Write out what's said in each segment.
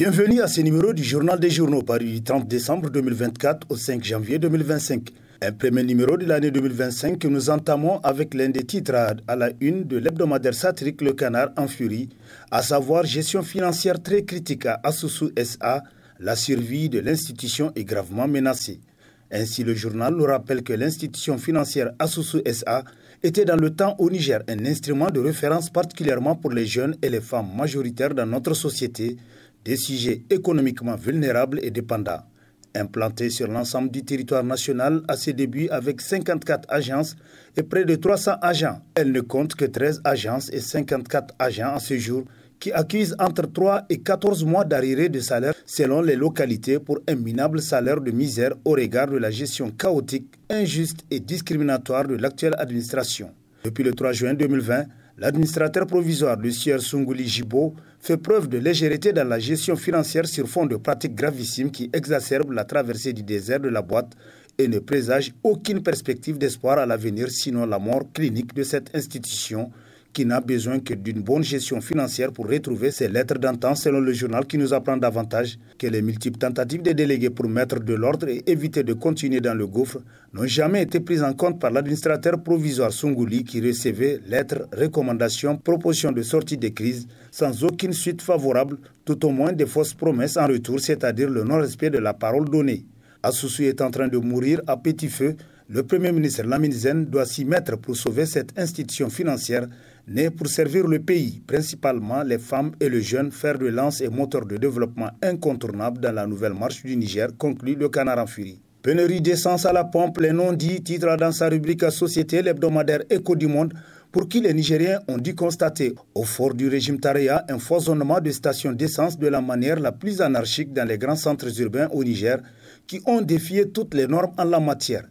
Bienvenue à ce numéro du Journal des Journaux paru du 30 décembre 2024 au 5 janvier 2025. Un premier numéro de l'année 2025 que nous entamons avec l'un des titres à la une de l'hebdomadaire satirique Le Canard en furie, à savoir gestion financière très critique à Asusu SA, la survie de l'institution est gravement menacée. Ainsi, le journal nous rappelle que l'institution financière Asusu SA était dans le temps au Niger un instrument de référence particulièrement pour les jeunes et les femmes majoritaires dans notre société, des sujets économiquement vulnérables et dépendants. Implantée sur l'ensemble du territoire national à ses débuts avec 54 agences et près de 300 agents, elle ne compte que 13 agences et 54 agents à ce jour qui accusent entre 3 et 14 mois d'arriérés de salaire selon les localités pour un minable salaire de misère au regard de la gestion chaotique, injuste et discriminatoire de l'actuelle administration. Depuis le 3 juin 2020, l'administrateur provisoire du sieur Sungouli Jibo fait preuve de légèreté dans la gestion financière sur fond de pratiques gravissimes qui exacerbent la traversée du désert de la boîte et ne présagent aucune perspective d'espoir à l'avenir, sinon la mort clinique de cette institution qui n'a besoin que d'une bonne gestion financière pour retrouver ses lettres d'antan, selon le journal qui nous apprend davantage que les multiples tentatives des délégués pour mettre de l'ordre et éviter de continuer dans le gouffre n'ont jamais été prises en compte par l'administrateur provisoire Sungouli qui recevait lettres, recommandations, propositions de sortie des crises sans aucune suite favorable, tout au moins des fausses promesses en retour, c'est-à-dire le non-respect de la parole donnée. Asusu est en train de mourir à petit feu. Le Premier ministre Lamine Zen doit s'y mettre pour sauver cette institution financière née pour servir le pays, principalement les femmes et les jeunes, fer de lance et moteur de développement incontournable dans la nouvelle marche du Niger, conclut Le Canard en furie. Pénurie d'essence à la pompe, les non-dits, titre dans sa rubrique à Société, l'hebdomadaire Écho du Monde, pour qui les Nigériens ont dû constater, au fort du régime Tareya, un foisonnement de stations d'essence de la manière la plus anarchique dans les grands centres urbains au Niger, qui ont défié toutes les normes en la matière.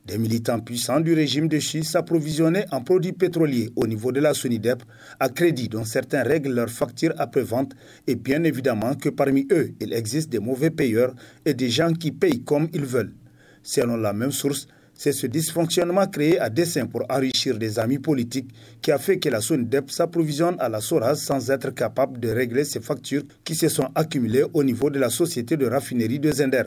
Des militants puissants du régime de Chi s'approvisionnaient en produits pétroliers au niveau de la SONIDEP à crédit dont certains règlent leurs factures après-vente et bien évidemment que parmi eux, il existe des mauvais payeurs et des gens qui payent comme ils veulent. Selon la même source, c'est ce dysfonctionnement créé à dessein pour enrichir des amis politiques qui a fait que la SONIDEP s'approvisionne à la SORAS sans être capable de régler ces factures qui se sont accumulées au niveau de la société de raffinerie de Zender.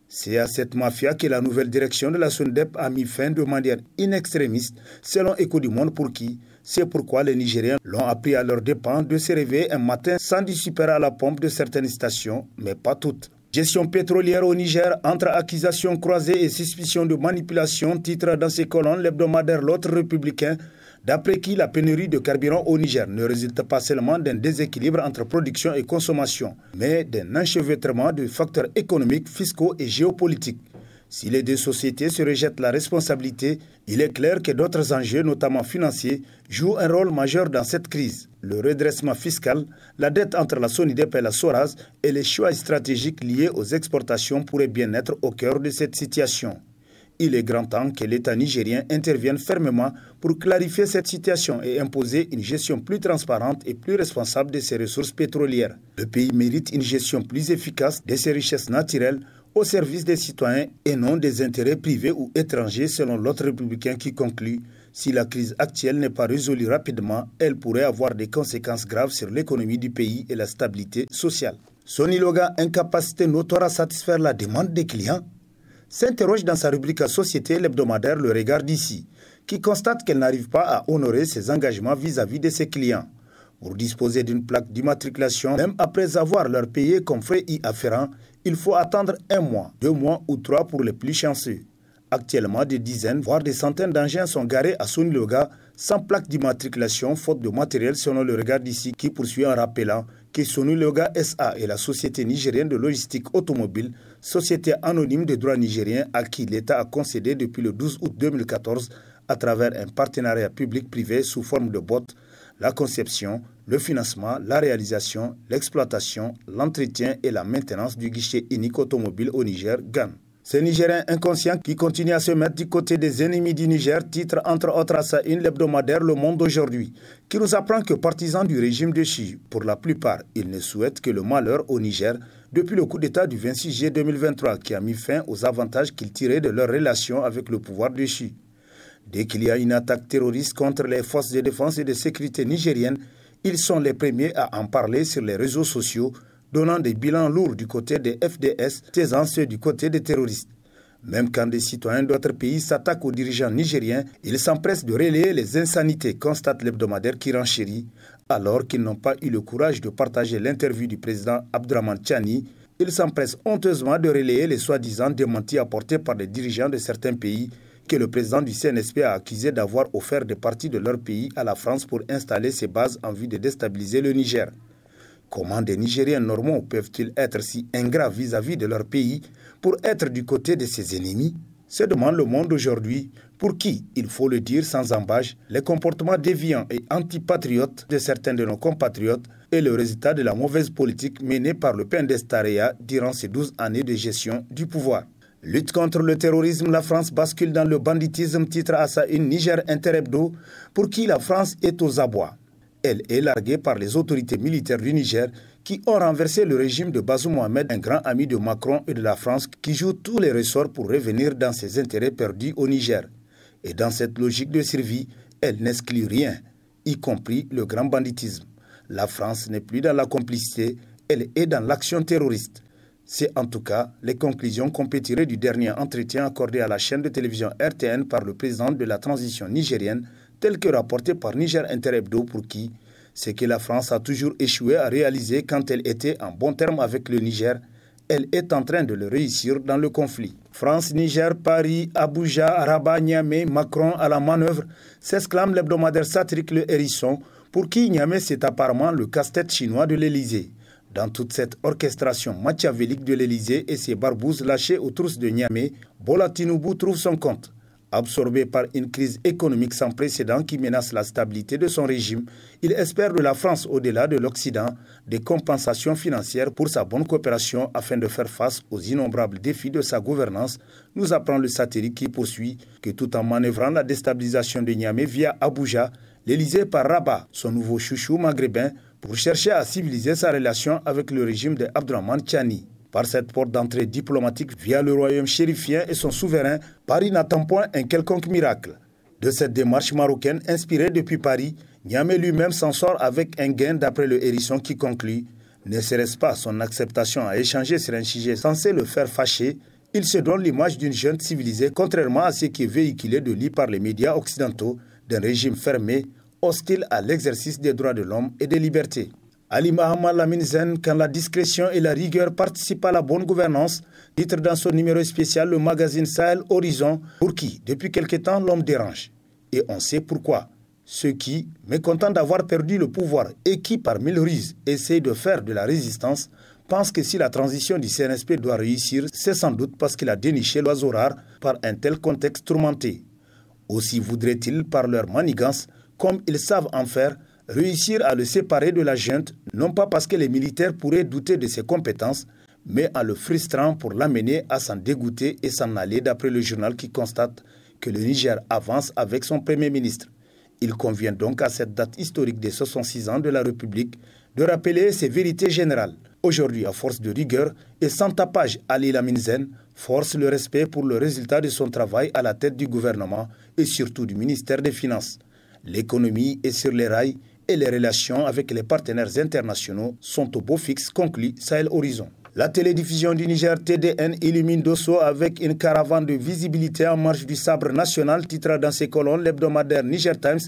C'est à cette mafia que la nouvelle direction de la SONIDEP a mis fin de manière inextrémiste, selon Écho du Monde pour qui. C'est pourquoi les Nigériens l'ont appris à leurs dépens de se réveiller un matin sans du super à la pompe de certaines stations, mais pas toutes. Gestion pétrolière au Niger, entre accusations croisées et suspicions de manipulation, titre dans ses colonnes l'hebdomadaire L'Autre Républicain, d'après qui la pénurie de carburant au Niger ne résulte pas seulement d'un déséquilibre entre production et consommation, mais d'un enchevêtrement de facteurs économiques, fiscaux et géopolitiques. Si les deux sociétés se rejettent la responsabilité, il est clair que d'autres enjeux, notamment financiers, jouent un rôle majeur dans cette crise. Le redressement fiscal, la dette entre la SONIDEP et la SORAS et les choix stratégiques liés aux exportations pourraient bien être au cœur de cette situation. Il est grand temps que l'État nigérien intervienne fermement pour clarifier cette situation et imposer une gestion plus transparente et plus responsable de ses ressources pétrolières. Le pays mérite une gestion plus efficace de ses richesses naturelles au service des citoyens et non des intérêts privés ou étrangers, selon l'autre républicain qui conclut « Si la crise actuelle n'est pas résolue rapidement, elle pourrait avoir des conséquences graves sur l'économie du pays et la stabilité sociale. » Soniloga, incapacité notoire à satisfaire la demande des clients, s'interroge dans sa rubrique à Société l'hebdomadaire Le Regard d'ici, qui constate qu'elle n'arrive pas à honorer ses engagements vis-à-vis de ses clients. Pour disposer d'une plaque d'immatriculation, même après avoir leur payé comme frais y afférents, il faut attendre 1 mois, 2 mois ou 3 pour les plus chanceux. Actuellement, des dizaines, voire des centaines d'engins sont garés à Soniloga sans plaque d'immatriculation, faute de matériel, selon Le Regard d'ici, qui poursuit en rappelant que Soniloga SA est la société nigérienne de logistique automobile, société anonyme de droit nigérien à qui l'État a concédé depuis le 12 août 2014 à travers un partenariat public-privé sous forme de BOT, la conception, le financement, la réalisation, l'exploitation, l'entretien et la maintenance du guichet unique automobile au Niger, GAN. Ces Nigériens inconscients qui continuent à se mettre du côté des ennemis du Niger, titre entre autres à sa une l'hebdomadaire Le Monde aujourd'hui, qui nous apprend que partisans du régime de Chi, pour la plupart, ils ne souhaitent que le malheur au Niger depuis le coup d'État du 26 juillet 2023 qui a mis fin aux avantages qu'ils tiraient de leur relation avec le pouvoir de Chi. Dès qu'il y a une attaque terroriste contre les forces de défense et de sécurité nigériennes, ils sont les premiers à en parler sur les réseaux sociaux, donnant des bilans lourds du côté des FDS, taisant ceux du côté des terroristes. Même quand des citoyens d'autres pays s'attaquent aux dirigeants nigériens, ils s'empressent de relayer les insanités, constate l'hebdomadaire qui renchérit. Alors qu'ils n'ont pas eu le courage de partager l'interview du président Abdraman Tchani, ils s'empressent honteusement de relayer les soi-disant démentis apportés par des dirigeants de certains pays que le président du CNSP a accusé d'avoir offert des parties de leur pays à la France pour installer ses bases en vue de déstabiliser le Niger. Comment des Nigériens normaux peuvent-ils être si ingrats vis-à-vis de leur pays pour être du côté de ses ennemis? Se demande le monde aujourd'hui, pour qui, il faut le dire sans embâche, les comportements déviants et antipatriotes de certains de nos compatriotes est le résultat de la mauvaise politique menée par le Pendestarea durant ces 12 années de gestion du pouvoir. Lutte contre le terrorisme, la France bascule dans le banditisme, titre à sa une Niger Interhebdo, pour qui la France est aux abois. Elle est larguée par les autorités militaires du Niger qui ont renversé le régime de Bazoum Mohamed, un grand ami de Macron et de la France qui joue tous les ressorts pour revenir dans ses intérêts perdus au Niger. Et dans cette logique de survie, elle n'exclut rien, y compris le grand banditisme. La France n'est plus dans la complicité, elle est dans l'action terroriste. C'est en tout cas les conclusions qu'on peut tirer du dernier entretien accordé à la chaîne de télévision RTN par le président de la transition nigérienne, tel que rapporté par Niger Interhebdo, pour qui ce que la France a toujours échoué à réaliser quand elle était en bon terme avec le Niger, elle est en train de le réussir dans le conflit. France, Niger, Paris, Abuja, Rabat, Niamey, Macron à la manœuvre, s'exclame l'hebdomadaire satirique Le Hérisson, pour qui Niamey c'est apparemment le casse-tête chinois de l'Élysée. Dans toute cette orchestration machiavélique de l'Élysée et ses barbouzes lâchées aux trousses de Niamey, Bola Tinubu trouve son compte. Absorbé par une crise économique sans précédent qui menace la stabilité de son régime, il espère de la France au-delà de l'Occident des compensations financières pour sa bonne coopération afin de faire face aux innombrables défis de sa gouvernance, nous apprend le satirique qui poursuit que tout en manœuvrant la déstabilisation de Niamey via Abuja, l'Élysée par Rabat, son nouveau chouchou maghrébin, pour chercher à civiliser sa relation avec le régime de Abdraman Tchani. Par cette porte d'entrée diplomatique via le royaume chérifien et son souverain, Paris n'attend point un quelconque miracle. De cette démarche marocaine inspirée depuis Paris, Niamey lui-même s'en sort avec un gain d'après le Hérisson qui conclut « Ne serait-ce pas son acceptation à échanger sur un sujet censé le faire fâcher, il se donne l'image d'une jeune civilisée contrairement à ce qui est véhiculé de lui par les médias occidentaux d'un régime fermé, hostile à l'exercice des droits de l'homme et des libertés. » Ali Mohamed Lamine Zen, quand la discrétion et la rigueur participent à la bonne gouvernance, titre dans son numéro spécial le magazine Sahel Horizon, pour qui, depuis quelque temps, l'homme dérange. Et on sait pourquoi. Ceux qui, mécontents d'avoir perdu le pouvoir et qui, par mille ruses, essayent de faire de la résistance, pensent que si la transition du CNSP doit réussir, c'est sans doute parce qu'il a déniché l'oiseau rare par un tel contexte tourmenté. Aussi voudraient-ils, par leur manigance, comme ils savent en faire, réussir à le séparer de la junte, non pas parce que les militaires pourraient douter de ses compétences, mais en le frustrant pour l'amener à s'en dégoûter et s'en aller, d'après le journal qui constate que le Niger avance avec son Premier ministre. Il convient donc à cette date historique des 66 ans de la République de rappeler ces vérités générales. Aujourd'hui, à force de rigueur et sans tapage, Ali Lamine Zen force le respect pour le résultat de son travail à la tête du gouvernement et surtout du ministère des Finances. L'économie est sur les rails et les relations avec les partenaires internationaux sont au beau fixe, conclut Sahel Horizon. La télédiffusion du Niger TDN illumine Dosso avec une caravane de visibilité en marche du sabre national, titre dans ses colonnes l'hebdomadaire Niger Times,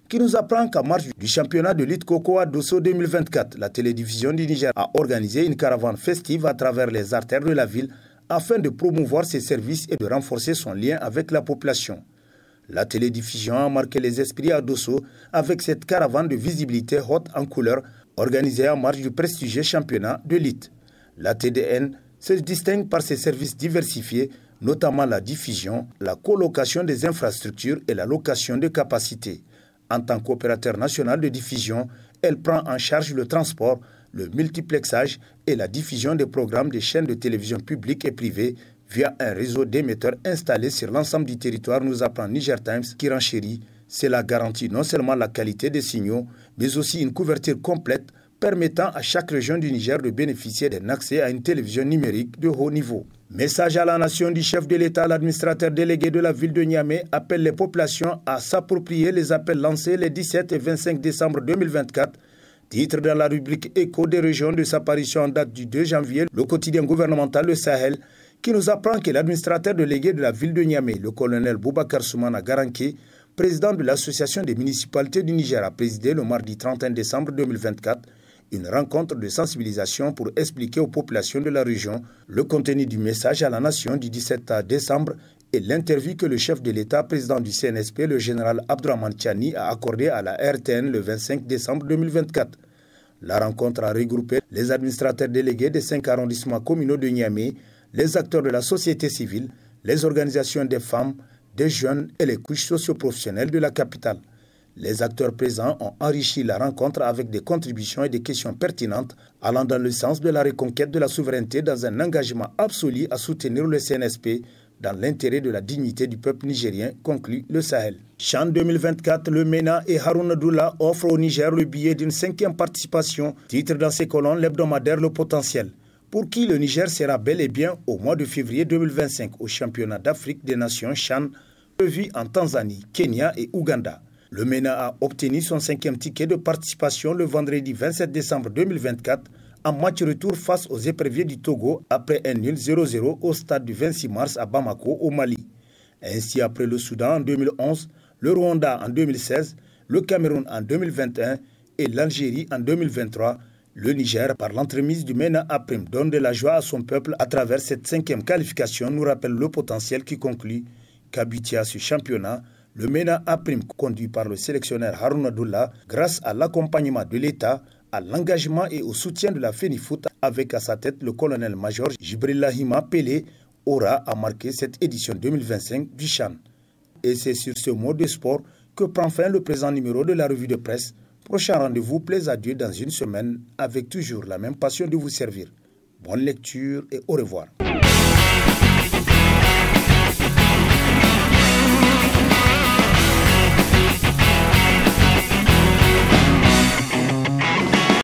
qui nous apprend qu'en marche du championnat de lutte coco à Dosso 2024, la télédiffusion du Niger a organisé une caravane festive à travers les artères de la ville afin de promouvoir ses services et de renforcer son lien avec la population. La télédiffusion a marqué les esprits à Dosso avec cette caravane de visibilité haute en couleur organisée en marge du prestigieux championnat de lutte. La TDN se distingue par ses services diversifiés, notamment la diffusion, la colocation des infrastructures et la location de capacités. En tant qu'opérateur national de diffusion, elle prend en charge le transport, le multiplexage et la diffusion des programmes des chaînes de télévision publiques et privées via un réseau d'émetteurs installés sur l'ensemble du territoire, nous apprend Niger Times qui renchérit. Cela garantit non seulement la qualité des signaux, mais aussi une couverture complète permettant à chaque région du Niger de bénéficier d'un accès à une télévision numérique de haut niveau. Message à la nation du chef de l'État, l'administrateur délégué de la ville de Niamey appelle les populations à s'approprier les appels lancés les 17 et 25 décembre 2024 Titre dans la rubrique Écho des régions de sa parution en date du 2 janvier, le quotidien gouvernemental Le Sahel, qui nous apprend que l'administrateur délégué de la ville de Niamey, le colonel Boubacar Soumana Garanké, président de l'Association des municipalités du Niger, a présidé le mardi 31 décembre 2024 une rencontre de sensibilisation pour expliquer aux populations de la région le contenu du message à la nation du 17 décembre et l'interview que le chef de l'État, président du CNSP, le général Abdourahmane Tiani, a accordé à la RTN le 25 décembre 2024. La rencontre a regroupé les administrateurs délégués des 5 arrondissements communaux de Niamey, les acteurs de la société civile, les organisations des femmes, des jeunes et les couches socio-professionnelles de la capitale. Les acteurs présents ont enrichi la rencontre avec des contributions et des questions pertinentes allant dans le sens de la reconquête de la souveraineté dans un engagement absolu à soutenir le CNSP dans l'intérêt de la dignité du peuple nigérien, conclut le Sahel. CHAN 2024, le MENA et Harouna Doula offrent au Niger le billet d'une 5e participation, titre dans ses colonnes l'hebdomadaire Le Potentiel, pour qui le Niger sera bel et bien au mois de février 2025 au championnat d'Afrique des Nations CHAN, prévu en Tanzanie, Kenya et Ouganda. Le MENA a obtenu son 5e ticket de participation le vendredi 27 décembre 2024 en match retour face aux éperviers du Togo après un nul 0-0 au stade du 26 mars à Bamako au Mali. Ainsi, après le Soudan en 2011, le Rwanda en 2016, le Cameroun en 2021 et l'Algérie en 2023, le Niger, par l'entremise du MENA A-Prime, donne de la joie à son peuple à travers cette 5e qualification, nous rappelle Le Potentiel qui conclut qu'habitué à ce championnat, le MENA A-Prime, conduit par le sélectionneur Harouna Doula, grâce à l'accompagnement de l'État, à l'engagement et au soutien de la FENIFOOT, avec à sa tête le colonel-major Jibrillahima Pelé, aura à marquer cette édition 2025 du CHAN. Et c'est sur ce mot de sport que prend fin le présent numéro de la revue de presse. Prochain rendez-vous, plaise à Dieu dans une semaine, avec toujours la même passion de vous servir. Bonne lecture et au revoir.